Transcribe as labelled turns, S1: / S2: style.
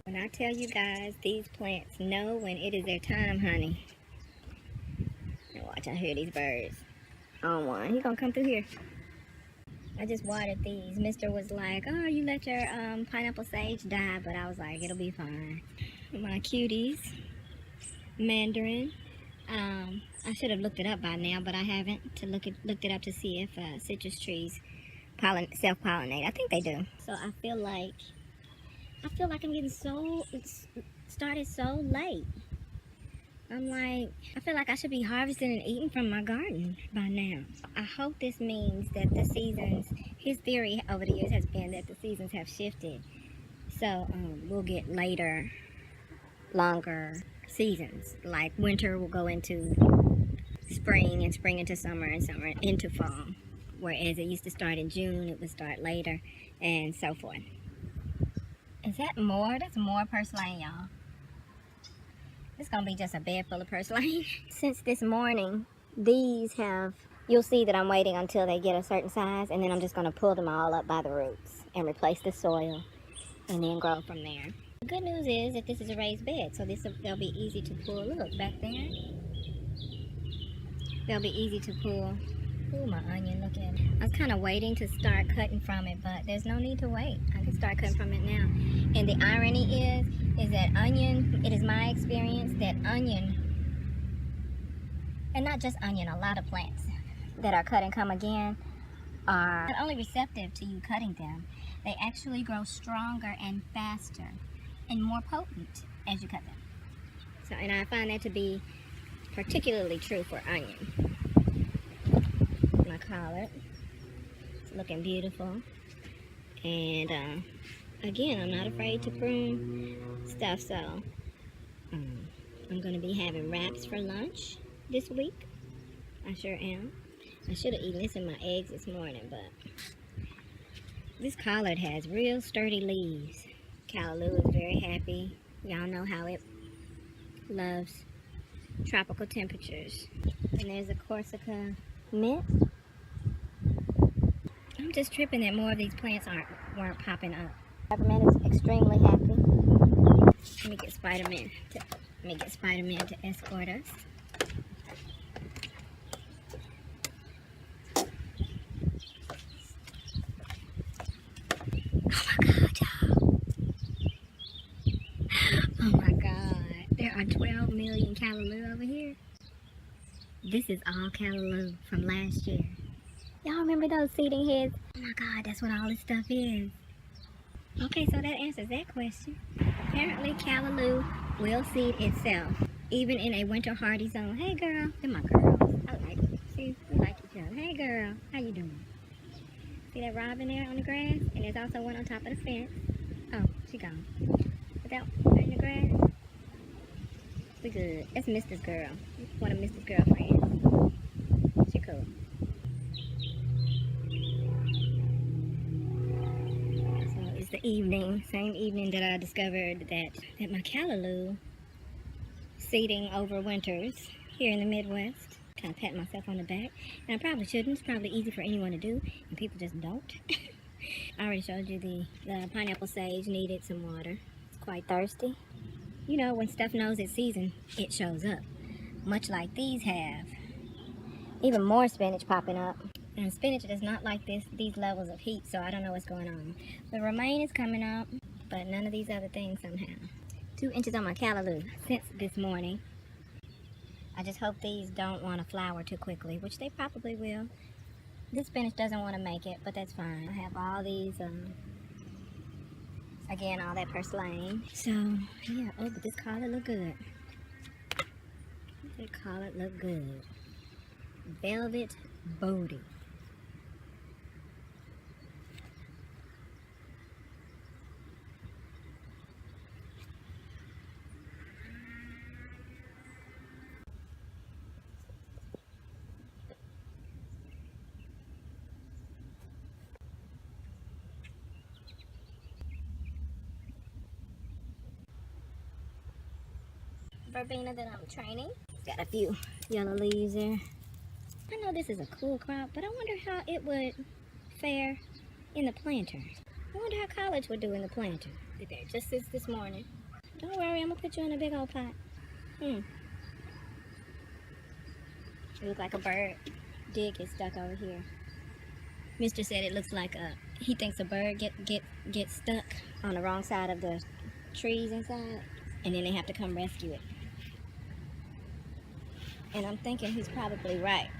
S1: When I tell you guys, these plants know when it is their time, honey. And watch, I hear these birds. On one, he gonna come through here. I just watered these. Mister was like, oh, you let your pineapple sage die, but I was like, it'll be fine. My cuties, mandarin. I should have looked it up by now, but I haven't looked it up to see if citrus trees self-pollinate. I think they do. So I feel like I'm getting started so late. I'm like, I feel like I should be harvesting and eating from my garden by now. I hope this means that the seasons, his theory over the years has been that the seasons have shifted. So we'll get later, longer seasons. Like winter will go into spring, and spring into summer, and summer into fall. Whereas it used to start in June, it would start later, and so forth. Is that more? That's more purslane, y'all. It's gonna be just a bed full of purslane. Since this morning, these have, you'll see that I'm waiting until they get a certain size, and then I'm just gonna pull them all up by the roots and replace the soil and then grow from there. The good news is that this is a raised bed, so they'll be easy to pull. Look, back there. They'll be easy to pull. Ooh, my onion, look at it. I was kind of waiting to start cutting from it, but there's no need to wait. I can start cutting from it now. And the irony is that onion, it is my experience that onion, and not just onion, a lot of plants that are cut and come again are not only receptive to you cutting them, they actually grow stronger and faster and more potent as you cut them. So, and I find that to be particularly true for onion. My collard, it's looking beautiful, and again, I'm not afraid to prune stuff, so I'm going to be having wraps for lunch this week. I sure am. I should have eaten this in my eggs this morning, but this collard has real sturdy leaves. Callaloo is very happy. Y'all know how it loves tropical temperatures. And there's a Corsica mint. I'm just tripping that more of these plants weren't popping up. Peppermint is extremely happy. Let me get Spider-Man to escort us. Oh my God, y'all. Oh my God. There are 12 million callaloo over here. This is all callaloo from last year. Y'all remember those seeding heads? Oh my God, that's what all this stuff is. Okay, so that answers that question. Apparently, callaloo will seed itself, even in a winter hardy zone. Hey girl, they're my girls. I like it. See, we like each other. Hey girl, how you doing? See that robin there on the grass? And there's also one on top of the fence. Oh, she gone. But that one in the grass? We good. That's Mr.'s girl. One of Mr.'s girlfriends. She cool. The evening, same evening that I discovered that my callaloo seeding over winters here in the Midwest. Kind of pat myself on the back, and I probably shouldn't. It's probably easy for anyone to do, and people just don't. I already showed you the pineapple sage needed some water. It's quite thirsty. You know, when stuff knows its season, it shows up. Much like these have. Even more spinach popping up. And spinach does not like these levels of heat, so I don't know what's going on. The romaine is coming up, but none of these other things somehow. 2 inches on my callaloo since this morning. I just hope these don't want to flower too quickly, which they probably will. This spinach doesn't want to make it, but that's fine. I have all these, again, all that purslane. So, yeah, oh, but this collard look good. That collard look good. Velvet Bodie. Verbena that I'm training. Got a few yellow leaves there. I know this is a cool crop, but I wonder how it would fare in the planter. I wonder how college would do in the planter. Just this morning. Don't worry, I'm gonna put you in a big old pot. It looks like a bird did get stuck over here. Mister said it looks like he thinks a bird get stuck on the wrong side of the trees inside, and then they have to come rescue it. And I'm thinking he's probably right.